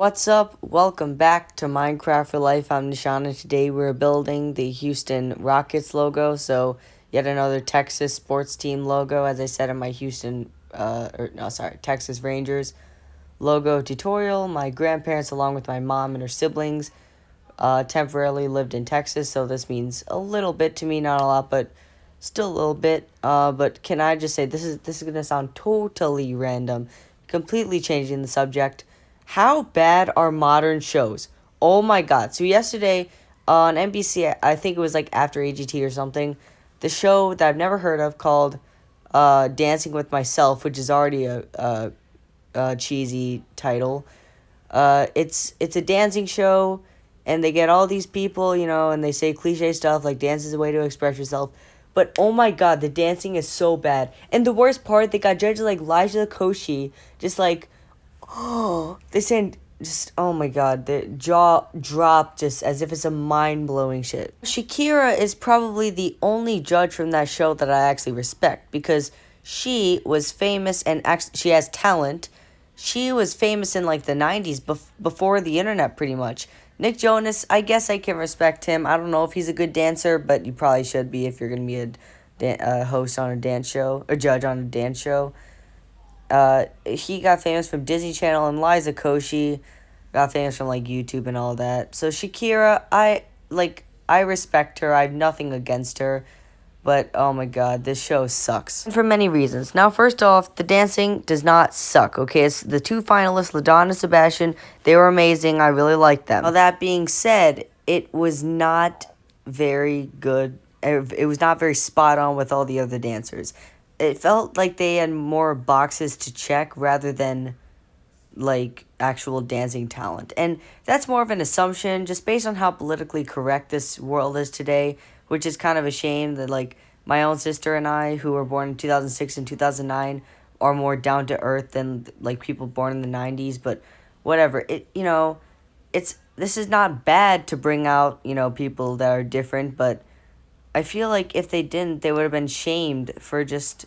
What's up? Welcome back to Minecraft for Life. I'm Nishan, and today we're building the Houston Rockets logo. So, yet another Texas sports team logo, as I said in my Texas Rangers logo tutorial. My grandparents, along with my mom and her siblings, temporarily lived in Texas, so this means a little bit to me, not a lot, but still a little bit. But can I just say this is gonna sound totally random, completely changing the subject. How bad are modern shows? Oh my god! So yesterday on NBC, I think it was like after AGT or something, the show that I've never heard of called Dancing with Myself, which is already a cheesy title. It's a dancing show, and they get all these people, and they say cliche stuff like dance is a way to express yourself. But oh my god, the dancing is so bad. And the worst part, they got judges like Liza Koshy, just like, oh, they saying just oh my god, the jaw drop just as if it's a mind blowing shit. Shakira is probably the only judge from that show that I actually respect because she was famous and she has talent. She was famous in like the 90s before the internet pretty much. Nick Jonas, I guess I can respect him. I don't know if he's a good dancer, but you probably should be if you're going to be a host on a dance show, or judge on a dance show. He got famous from Disney Channel, and Liza Koshy got famous from like YouTube and all that. So Shakira, I respect her. I have nothing against her. But, oh my god, this show sucks. For many reasons. Now, first off, the dancing does not suck, okay? It's the two finalists, LaDon and Sebastian, they were amazing. I really liked them. Now, that being said, it was not very good. It was not very spot on with all the other dancers. It felt like they had more boxes to check rather than like actual dancing talent. And that's more of an assumption just based on how politically correct this world is today, which is kind of a shame that like my own sister and I, who were born in 2006 and 2009, are more down to earth than like people born in the 90s, but whatever. It's this is not bad to bring out, people that are different, but I feel like if they didn't, they would have been shamed for just,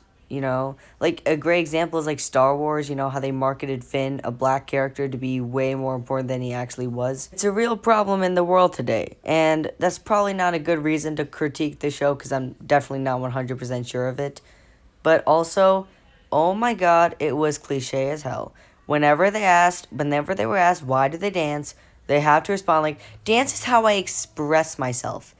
like a great example is like Star Wars, how they marketed Finn, a black character, to be way more important than he actually was. It's a real problem in the world today, and that's probably not a good reason to critique the show because I'm definitely not 100% sure of it. But also, oh my god, it was cliche as hell. Whenever they were asked why do they dance, they have to respond like, dance is how I express myself.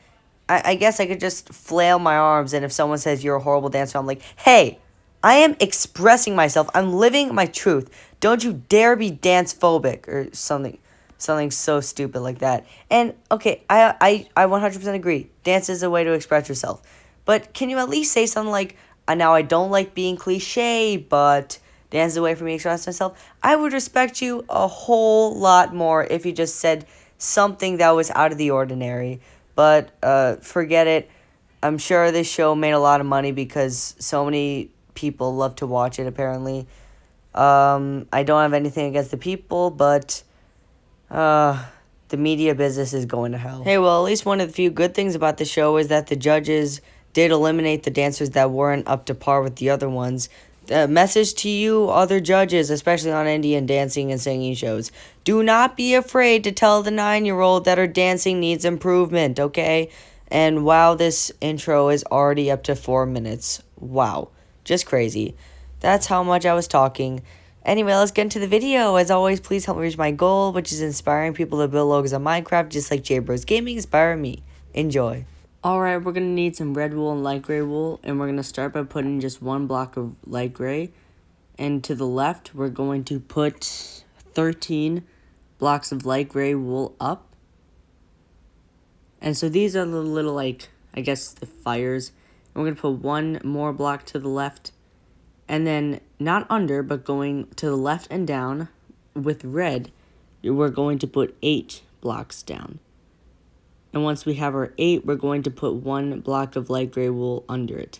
I guess I could just flail my arms, and if someone says you're a horrible dancer, I'm like, hey, I am expressing myself. I'm living my truth. Don't you dare be dance phobic or something so stupid like that. And okay, I 100% agree. Dance is a way to express yourself. But can you at least say something like, now I don't like being cliche, but dance is a way for me to express myself. I would respect you a whole lot more if you just said something that was out of the ordinary. But forget it. I'm sure this show made a lot of money because so many people love to watch it, apparently. I don't have anything against the people, but the media business is going to hell. Hey, well, at least one of the few good things about the show is that the judges did eliminate the dancers that weren't up to par with the other ones. Message to you, other judges, especially on Indian dancing and singing shows. Do not be afraid to tell the 9-year-old that her dancing needs improvement, okay? And wow, this intro is already up to 4 minutes. Wow. Just crazy. That's how much I was talking. Anyway, let's get into the video. As always, please help me reach my goal, which is inspiring people to build logos on Minecraft, just like Bros Gaming inspired me. Enjoy. Alright, we're going to need some red wool and light gray wool, and we're going to start by putting just one block of light gray. And to the left, we're going to put 13 blocks of light gray wool up. And so these are the little, like, I guess the fires. And we're going to put one more block to the left. And then, not under, but going to the left and down with red, we're going to put 8 blocks down. And once we have our 8, we're going to put one block of light gray wool under it.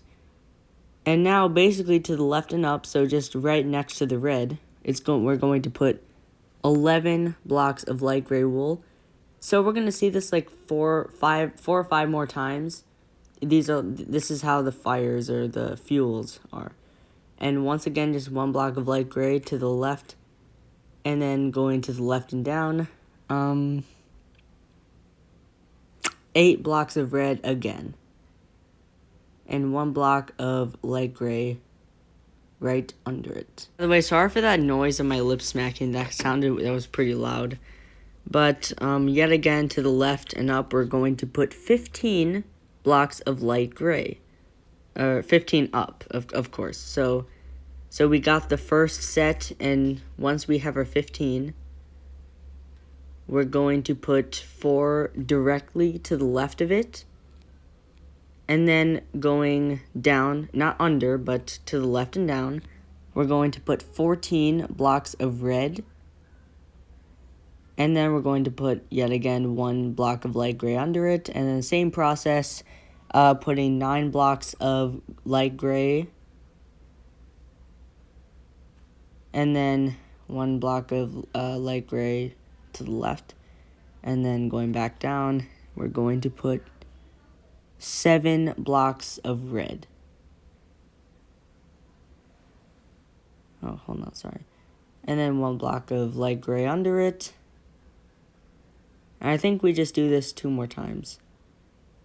And now, basically to the left and up, so just right next to the red, we're going to put 11 blocks of light gray wool. So we're going to see this like 4 or 5 more times. This is how the fires or the fuels are. And once again, just one block of light gray to the left and then going to the left and down, 8 blocks of red again, and 1 block of light gray right under it. By the way, sorry for that noise of my lips smacking. That was pretty loud. But yet again, to the left and up, we're going to put 15 blocks of light gray. 15 up, of course. So we got the first set, and once we have our 15, we're going to put 4 directly to the left of it. And then going down, not under, but to the left and down, we're going to put 14 blocks of red. And then we're going to put, yet again, 1 block of light gray under it. And then the same process, putting 9 blocks of light gray. And then 1 block of light gray to the left. And then going back down, we're going to put 7 blocks of red. Oh, hold on, sorry. And then 1 block of light gray under it. And I think we just do this 2 more times.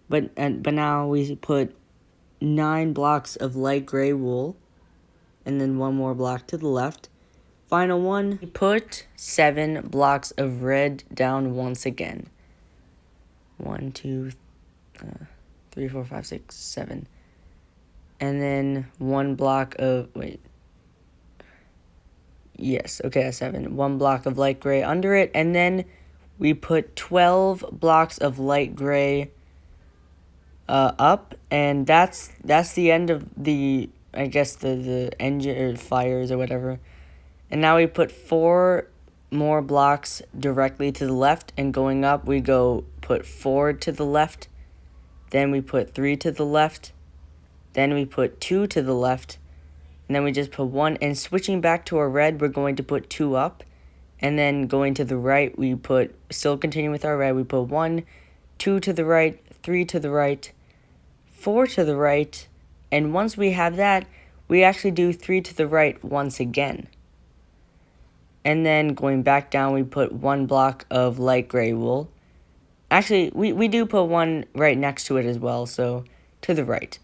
But now we put 9 blocks of light gray wool. And then 1 more block to the left. Final one, we put 7 blocks of red down once again. 1, 2, 3, 4, 5, 6, 7. And then 1 block of, yes, okay, that's 7. 1 block of light gray under it, and then we put 12 blocks of light gray up, and that's the end of the, I guess, the engine or fires or whatever. And now we put 4 more blocks directly to the left, and going up we go put 4 to the left, then we put 3 to the left, then we put 2 to the left, and then we just put 1, and switching back to our red, we're going to put 2 up, and then going to the right, we put, still continuing with our red, we put 1, 2 to the right, 3 to the right, 4 to the right, and once we have that, we actually do 3 to the right once again. And then going back down, we put 1 block of light gray wool. Actually, we do put 1 right next to it as well, so to the right.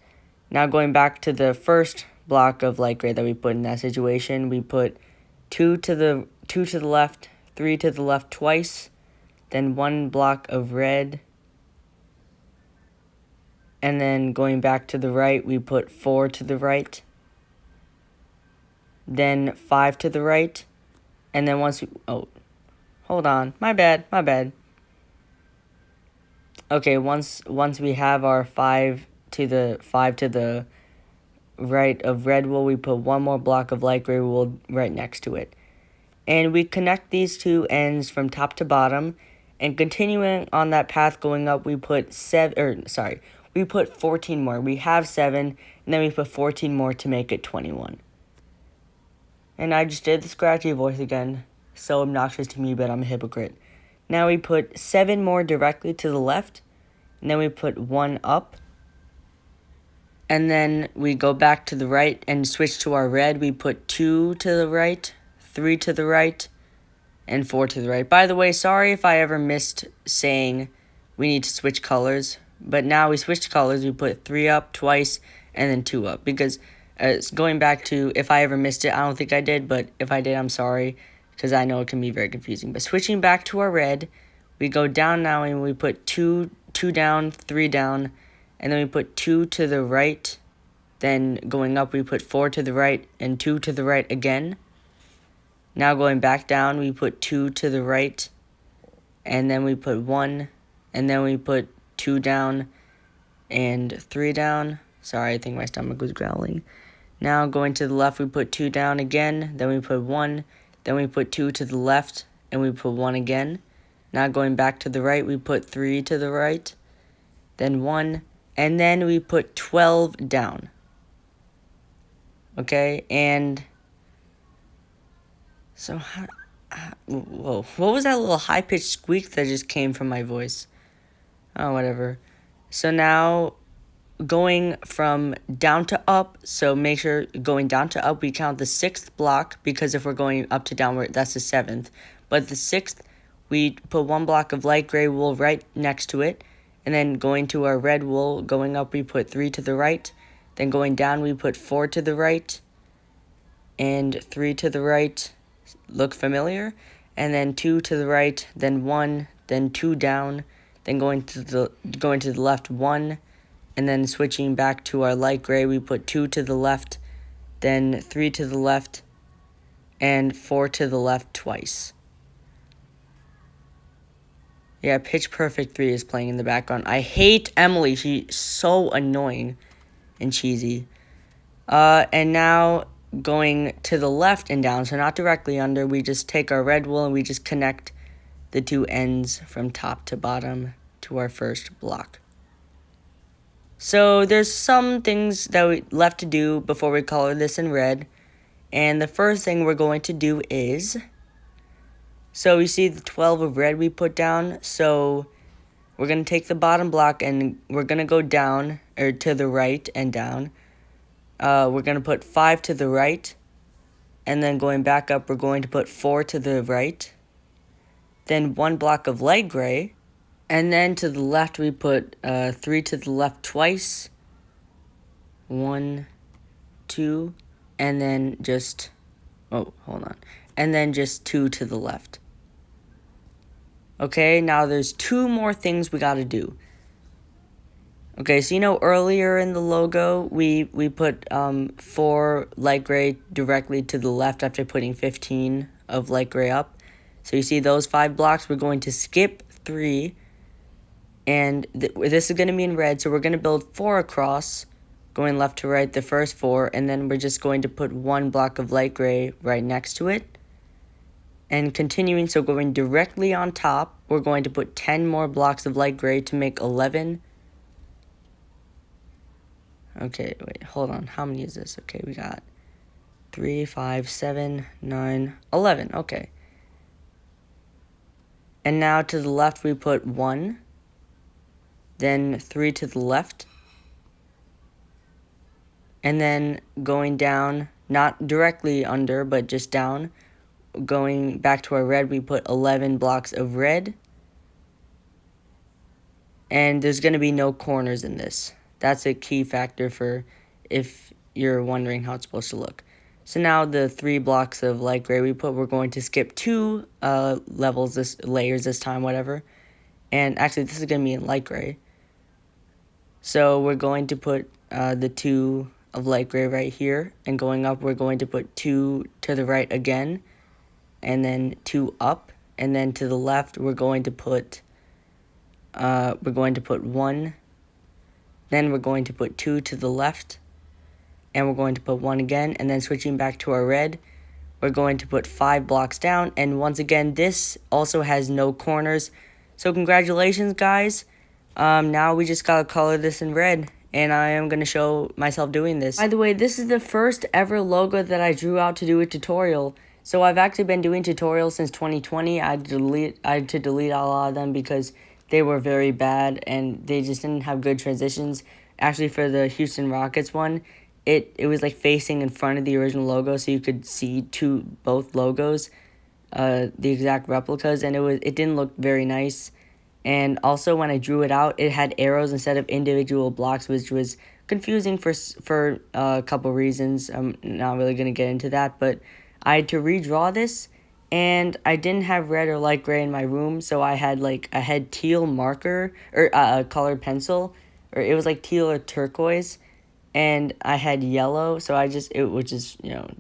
Now going back to the first block of light gray that we put in that situation, we put 2 to the left, 3 to the left twice, then 1 block of red. And then going back to the right, we put 4 to the right, then 5 to the right. And then once we, oh, hold on, my bad. Okay, once we have our 5 to the right of red wool, we put 1 more block of light gray wool right next to it. And we connect these 2 ends from top to bottom, and continuing on that path going up, we put 14 more. We have 7, and then we put 14 more to make it 21. And I just did the scratchy voice again. So obnoxious to me, but I'm a hypocrite. Now we put 7 more directly to the left. And then we put 1 up. And then we go back to the right and switch to our red. We put 2 to the right, 3 to the right, and 4 to the right. By the way, sorry if I ever missed saying we need to switch colors. But now we switched colors. We put 3 up twice and then 2 up. Because going back to if I ever missed it, I don't think I did, but if I did, I'm sorry, because I know it can be very confusing. But switching back to our red, we go down now and we put 2 down, 3 down, and then we put 2 to the right. Then going up, we put 4 to the right and 2 to the right again. Now going back down, we put 2 to the right, and then we put 1, and then we put 2 down and 3 down. Sorry, I think my stomach was growling. Now going to the left, we put 2 down again, then we put 1, then we put 2 to the left, and we put 1 again. Now going back to the right, we put 3 to the right, then 1, and then we put 12 down. Okay, and so, whoa, what was that little high-pitched squeak that just came from my voice? Oh, whatever. So now going from down to up, so make sure going down to up, we count the 6th block, because if we're going up to down, that's the 7th. But the 6th, we put 1 block of light gray wool right next to it, and then going to our red wool, going up, we put 3 to the right, then going down, we put 4 to the right, and 3 to the right. Look familiar? And then 2 to the right, then 1, then 2 down, then going to the left 1, and then switching back to our light gray, we put 2 to the left, then 3 to the left, and 4 to the left twice. Yeah, Pitch Perfect 3 is playing in the background. I hate Emily. She's so annoying and cheesy. And now going to the left and down, so not directly under, we just take our red wool and we just connect the 2 ends from top to bottom to our first block. So there's some things that we left to do before we color this in red. And the first thing we're going to do is, so you see the 12 of red we put down, so we're going to take the bottom block and we're going to go down, or to the right and down. We're going to put 5 to the right, and then going back up, we're going to put 4 to the right, then 1 block of light gray, and then to the left, we put 3 to the left twice, 1, 2, and then just, and then just 2 to the left. Okay, now there's 2 more things we gotta do. Okay, so you know earlier in the logo, we put 4 light gray directly to the left after putting 15 of light gray up. So you see those 5 blocks, we're going to skip 3, and this is going to be in red, so we're going to build 4 across, going left to right, the first 4, and then we're just going to put 1 block of light gray right next to it. And continuing, so going directly on top, we're going to put 10 more blocks of light gray to make 11. Okay, wait, hold on. How many is this? Okay, we got 3, 5, 7, 9, 11. Okay. And now to the left, we put 1, then 3 to the left, and then going down, not directly under, but just down, going back to our red, we put 11 blocks of red, and there's going to be no corners in this. That's a key factor for if you're wondering how it's supposed to look. So now the 3 blocks of light gray we put, we're going to skip 2 layers this time, whatever. And actually, this is going to be in light gray. So we're going to put the 2 of light gray right here, and going up, we're going to put 2 to the right again, and then 2 up, and then to the left, we're going to put 1. Then we're going to put 2 to the left, and we're going to put 1 again, and then switching back to our red, we're going to put 5 blocks down, and once again, this also has no corners. So congratulations, guys. Now we just gotta color this in red, and I am gonna show myself doing this. By the way, this is the first ever logo that I drew out to do a tutorial. So I've actually been doing tutorials since 2020. I had to delete a lot of them because they were very bad and they just didn't have good transitions. Actually, for the Houston Rockets one, it was like facing in front of the original logo, so you could see both logos, the exact replicas, and it didn't look very nice. And also, when I drew it out, it had arrows instead of individual blocks, which was confusing for a couple reasons. I'm not really going to get into that, but I had to redraw this, and I didn't have red or light gray in my room, so I had teal marker, or a colored pencil, or it was like teal or turquoise, and I had yellow, so which is,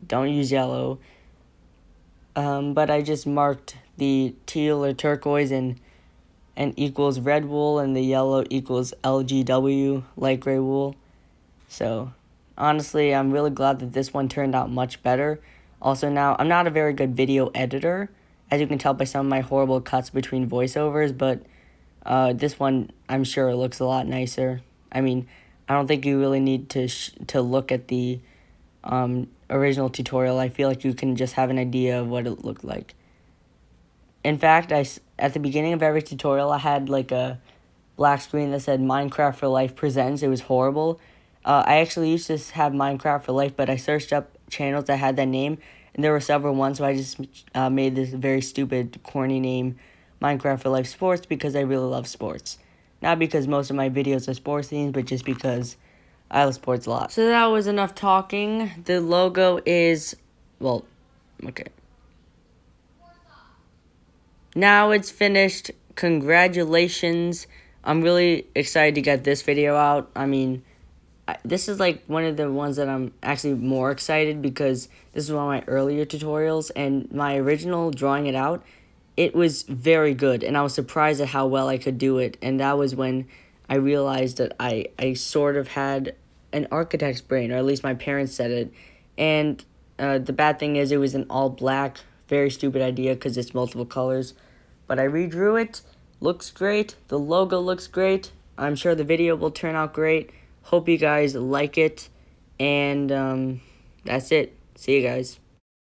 don't use yellow, but I just marked the teal or turquoise and equals red wool, and the yellow equals LGW, light gray wool. So, honestly, I'm really glad that this one turned out much better. Also, now, I'm not a very good video editor, as you can tell by some of my horrible cuts between voiceovers, but this one, I'm sure, looks a lot nicer. I mean, I don't think you really need to look at the original tutorial. I feel like you can just have an idea of what it looked like. In fact, at the beginning of every tutorial, I had like a black screen that said Minecraft for Life Presents. It was horrible. I actually used to have Minecraft for Life, but I searched up channels that had that name, and there were several ones, so I just made this very stupid, corny name, Minecraft for Life Sports, because I really love sports. Not because most of my videos are sports themed, but just because I love sports a lot. So that was enough talking. The logo is, well, okay. Now it's finished. Congratulations. I'm really excited to get this video out. I mean, this is like one of the ones that I'm actually more excited because this is one of my earlier tutorials, and my original drawing it out, it was very good, and I was surprised at how well I could do it, and that was when I realized that I sort of had an architect's brain, or at least my parents said it, and the bad thing is it was an all black, very stupid idea because it's multiple colors, but I redrew it, looks great, the logo looks great, I'm sure the video will turn out great. Hope you guys like it, and that's it. See you guys.